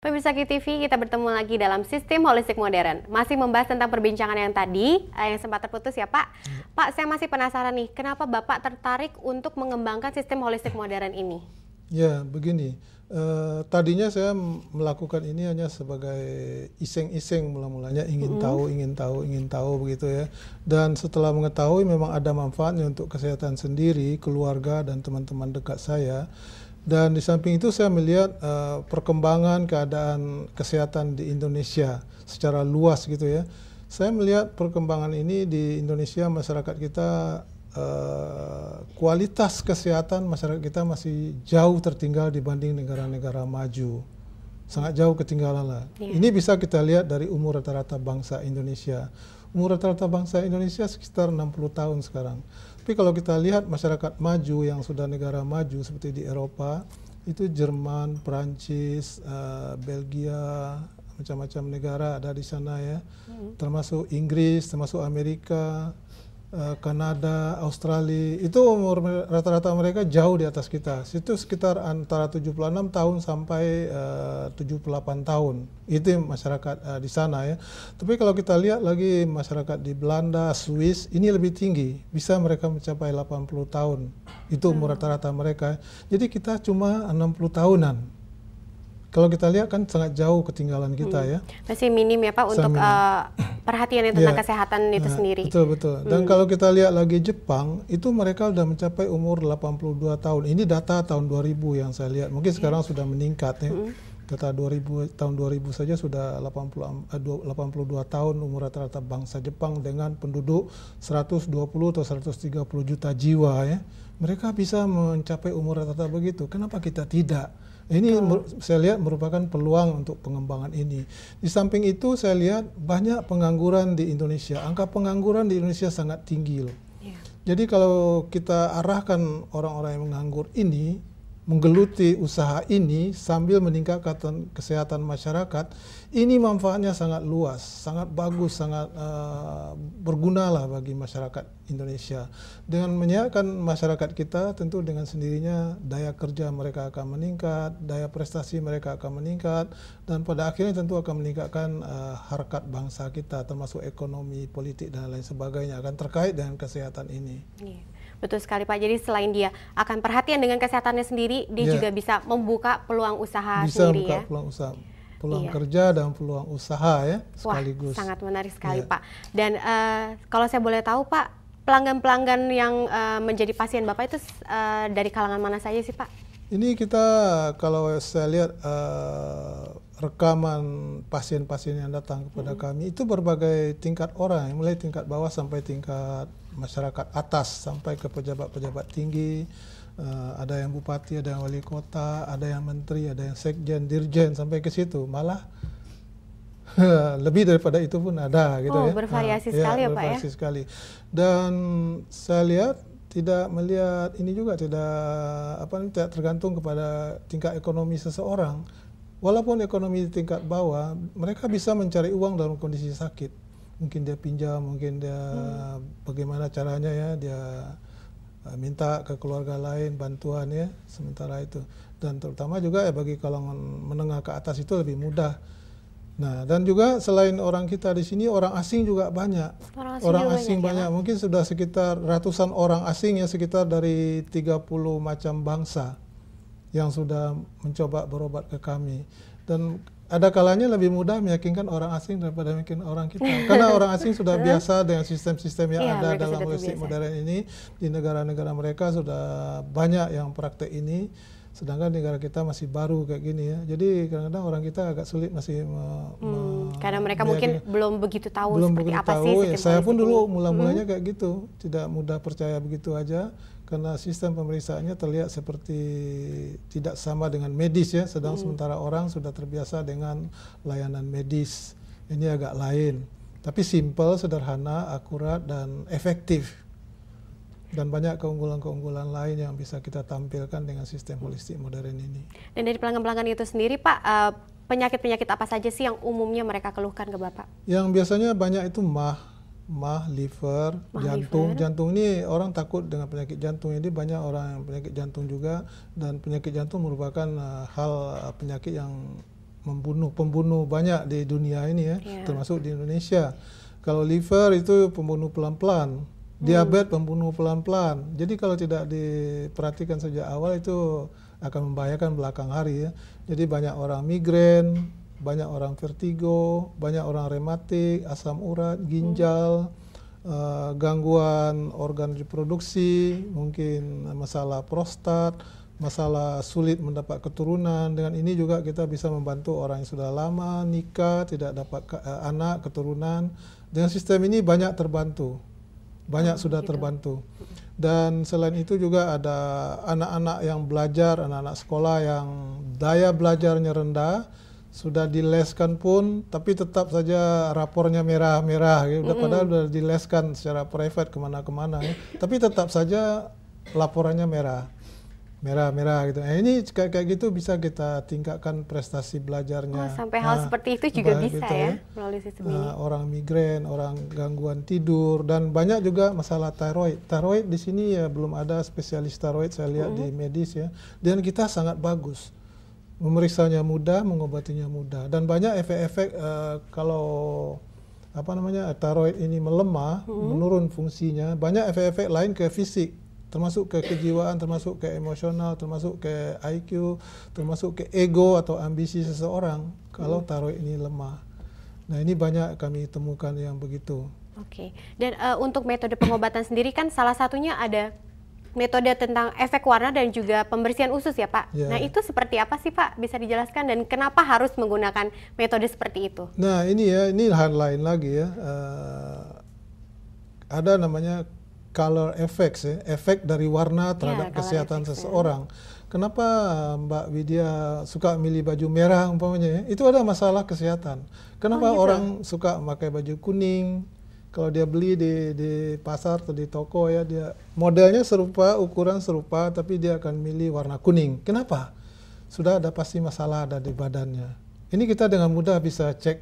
Pemirsa QTV, kita bertemu lagi dalam Sistem Holistik Modern. Masih membahas tentang perbincangan yang tadi, yang sempat terputus ya Pak. Pak, saya masih penasaran nih, kenapa Bapak tertarik untuk mengembangkan Sistem Holistik Modern ini? Ya, begini. Tadinya saya melakukan ini hanya sebagai iseng-iseng mula-mulanya, ingin tahu begitu ya. Dan setelah mengetahui memang ada manfaatnya untuk kesehatan sendiri, keluarga, dan teman-teman dekat saya. Dan di samping itu saya melihat perkembangan keadaan kesehatan di Indonesia secara luas gitu ya. Saya melihat perkembangan ini di Indonesia, masyarakat kita, kualitas kesehatan masyarakat kita masih jauh tertinggal dibanding negara-negara maju. Sangat jauh ketinggalan lah. Ini bisa kita lihat dari umur rata-rata bangsa Indonesia. Umur rata-rata bangsa Indonesia sekitar 60 tahun sekarang. Tapi kalau kita lihat masyarakat maju yang sudah negara maju seperti di Eropa, itu Jerman, Perancis, Belgia, macam-macam negara ada di sana ya. Termasuk Inggris, termasuk Amerika, Kanada, Australia, itu umur rata-rata mereka jauh di atas kita. Itu sekitar antara 76 tahun sampai 78 tahun. Itu masyarakat di sana ya. Tapi kalau kita lihat lagi masyarakat di Belanda, Swiss, ini lebih tinggi. Bisa mereka mencapai 80 tahun. Itu umur rata-rata mereka. Jadi kita cuma 60 tahunan. Kalau kita lihat kan sangat jauh ketinggalan kita ya. Masih minim ya Pak untuk perhatian tentang kesehatan itu sendiri. Betul. Dan kalau kita lihat lagi Jepang, itu mereka sudah mencapai umur 82 tahun. Ini data tahun 2000 yang saya lihat. Mungkin sekarang sudah meningkat ya. Data 2000, tahun 2000 saja sudah 82 tahun umur rata-rata bangsa Jepang dengan penduduk 120 atau 130 juta jiwa ya. Mereka bisa mencapai umur rata-rata begitu. Kenapa kita tidak? Ini saya lihat merupakan peluang untuk pengembangan ini. Di samping itu saya lihat banyak pengangguran di Indonesia. Angka pengangguran di Indonesia sangat tinggi loh. Jadi kalau kita arahkan orang-orang yang menganggur ini, menggeluti usaha ini sambil meningkatkan kesehatan masyarakat, ini manfaatnya sangat luas, sangat bagus, sangat berguna lah bagi masyarakat Indonesia. Dengan menyehatkan masyarakat kita, tentu dengan sendirinya daya kerja mereka akan meningkat, daya prestasi mereka akan meningkat, dan pada akhirnya tentu akan meningkatkan harkat bangsa kita, termasuk ekonomi, politik, dan lain sebagainya, akan terkait dengan kesehatan ini. Betul sekali Pak, jadi selain dia akan perhatian dengan kesehatannya sendiri, dia juga bisa membuka peluang usaha sendiri ya. Bisa membuka peluang usaha, peluang kerja dan peluang usaha ya sekaligus. Wah, sangat menarik sekali Pak. Dan kalau saya boleh tahu Pak, pelanggan-pelanggan yang menjadi pasien Bapak itu dari kalangan mana saja sih Pak? Ini kita kalau saya lihat rekaman pasien-pasien yang datang kepada kami itu berbagai tingkat orang, mulai tingkat bawah sampai tingkat masyarakat atas sampai ke pejabat-pejabat tinggi, ada yang bupati, ada yang wali kota, ada yang menteri, ada yang sekjen, dirjen, sampai ke situ. Malah lebih daripada itu pun ada gitu ya. Bervariasi sekali ya Pak ya. Bervariasi sekali. Dan saya lihat tidak melihat ini juga tidak tergantung kepada tingkat ekonomi seseorang. Walaupun ekonomi di tingkat bawah, mereka bisa mencari uang dalam kondisi sakit. Mungkin dia pinjam, mungkin dia bagaimana caranya ya, dia minta ke keluarga lain bantuan ya, sementara itu. Dan terutama juga ya bagi kalangan menengah ke atas itu lebih mudah. Nah, dan juga selain orang kita di sini, orang asing juga banyak. Orang asing banyak. Mungkin sudah sekitar ratusan orang asing ya, sekitar dari 30 macam bangsa yang sudah mencoba berobat ke kami. Dan ada kalanya lebih mudah meyakinkan orang asing daripada meyakinkan orang kita. Karena orang asing sudah biasa dengan sistem-sistem yang ada dalam holistik modern ini. Di negara-negara mereka sudah banyak yang praktek ini. Sedangkan negara kita masih baru kayak gini ya. Jadi kadang-kadang orang kita agak sulit masih karena mereka mungkin belum begitu tahu seperti apa sih sistem. Saya pun dulu mula-mulanya kayak gitu. Tidak mudah percaya begitu aja. Karena sistem pemeriksaannya terlihat seperti tidak sama dengan medis ya. Sementara orang sudah terbiasa dengan layanan medis. Ini agak lain. Tapi simple, sederhana, akurat, dan efektif. Dan banyak keunggulan-keunggulan lain yang bisa kita tampilkan dengan sistem holistik modern ini. Dan dari pelanggan-pelanggan itu sendiri Pak, penyakit-penyakit apa saja sih yang umumnya mereka keluhkan ke Bapak? Yang biasanya banyak itu liver, jantung. Jantung ini orang takut dengan penyakit jantung. Ini banyak orang yang penyakit jantung juga. Dan penyakit jantung merupakan penyakit yang pembunuh banyak di dunia ini ya, termasuk di Indonesia. Kalau liver itu pembunuh pelan-pelan, diabetes pembunuh pelan-pelan. Jadi kalau tidak diperhatikan sejak awal itu akan membahayakan belakang hari ya. Jadi banyak orang migrain, banyak orang vertigo, banyak orang rematik, asam urat, ginjal, gangguan organ reproduksi, mungkin masalah prostat, masalah sulit mendapat keturunan. Dengan ini juga kita bisa membantu orang yang sudah lama nikah, tidak dapat anak, keturunan. Dengan sistem ini banyak terbantu, banyak sudah terbantu. Dan selain itu juga ada anak-anak yang belajar, anak-anak sekolah yang daya belajarnya rendah, sudah dileskan pun, tapi tetap saja rapornya merah-merah. Ya. Padahal sudah dileskan secara private kemana-kemana, ya. Tapi tetap saja laporannya merah gitu. Ini kayak gitu bisa kita tingkatkan prestasi belajarnya. Sampai hal seperti itu juga bisa gitu, ya melalui sistem ini. Orang migrain, orang gangguan tidur, dan banyak juga masalah tiroid. Tiroid di sini ya belum ada spesialis tiroid saya lihat di medis ya. Dan kita sangat bagus. Memeriksanya mudah, mengobatinya mudah, dan banyak efek-efek kalau tiroid ini melemah, menurun fungsinya, banyak efek-efek lain ke fisik, termasuk ke kejiwaan, termasuk ke emosional, termasuk ke IQ, termasuk ke ego atau ambisi seseorang kalau tiroid ini lemah. Nah, ini banyak kami temukan yang begitu. Oke. Dan untuk metode pengobatan sendiri kan salah satunya ada metode tentang efek warna dan juga pembersihan usus ya Pak. Yeah. Nah, itu seperti apa sih Pak? Bisa dijelaskan, dan kenapa harus menggunakan metode seperti itu? Nah, ini hal lain lagi ya. Ada namanya color effects ya, efek dari warna terhadap kesehatan seseorang. Kenapa Mbak Widya suka milih baju merah umpamanya ya? Itu ada masalah kesehatan. Kenapa orang suka pakai baju kuning? Kalau dia beli di pasar atau di toko ya, dia modelnya serupa, ukuran serupa, tapi dia akan milih warna kuning. Kenapa? Sudah ada pasti masalah ada di badannya. Ini kita dengan mudah bisa cek,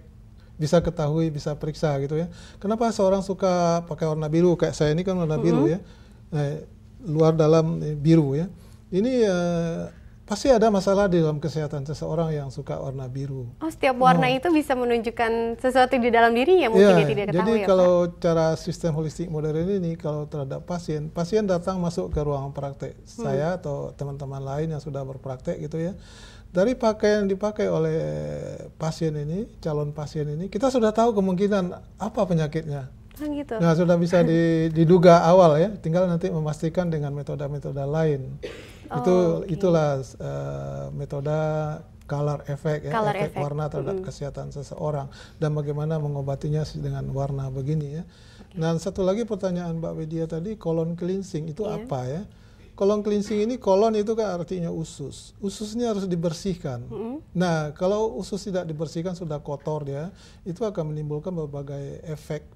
bisa ketahui, bisa periksa gitu ya. Kenapa seorang suka pakai warna biru? Kayak saya ini kan warna biru ya, luar dalam biru ya. Ini pasti ada masalah di dalam kesehatan seseorang yang suka warna biru. Oh, setiap warna itu bisa menunjukkan sesuatu di dalam dirinya mungkin dia tidak ketahui. Jadi kalau cara sistem holistik modern ini, kalau terhadap pasien datang masuk ke ruang praktek saya atau teman-teman lain yang sudah berpraktek gitu ya. Dari pakaian yang dipakai oleh pasien ini, calon pasien ini, kita sudah tahu kemungkinan apa penyakitnya. Gitu. Nah, sudah bisa diduga awal ya, tinggal nanti memastikan dengan metode-metode lain. Itulah metode color effect ya, efek warna terhadap kesehatan seseorang, dan bagaimana mengobatinya dengan warna begini ya. Dan satu lagi pertanyaan Mbak Widya tadi, colon cleansing itu apa ya? Colon cleansing ini, colon itu kan artinya usus. Usus ini harus dibersihkan. Nah, kalau usus tidak dibersihkan, sudah kotor dia, itu akan menimbulkan berbagai efek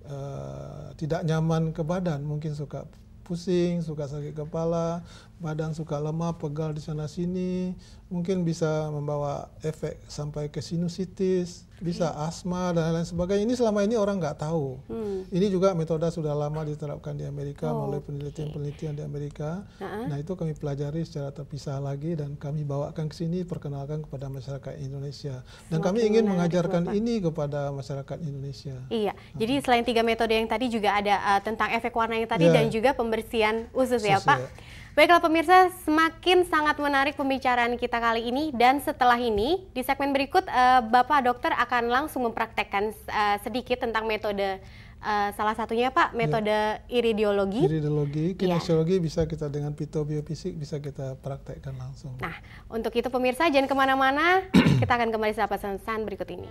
tidak nyaman ke badan. Mungkin suka pusing, suka sakit kepala, badan suka lemah, pegal di sana sini, mungkin bisa membawa efek sampai ke sinusitis, bisa asma dan lain sebagainya. Ini selama ini orang nggak tahu. Ini juga metode sudah lama diterapkan di Amerika melalui penelitian-penelitian di Amerika. Nah, itu kami pelajari secara terpisah lagi dan kami bawakan ke sini, perkenalkan kepada masyarakat Indonesia. Dan kami ingin mengajarkan ini kepada masyarakat Indonesia. Iya. Jadi selain 3 metode yang tadi juga ada tentang efek warna yang tadi dan juga pembersihan usus ya Pak. Ya. Baiklah pemirsa, semakin sangat menarik pembicaraan kita kali ini, dan setelah ini di segmen berikut Bapak Dokter akan langsung mempraktekkan sedikit tentang metode salah satunya Pak, metode iridiologi. Iridiologi, kinesiologi bisa kita dengan fitobiofisik bisa kita praktekkan langsung. Nah, untuk itu pemirsa jangan kemana-mana, kita akan kembali setelah pesan berikut ini.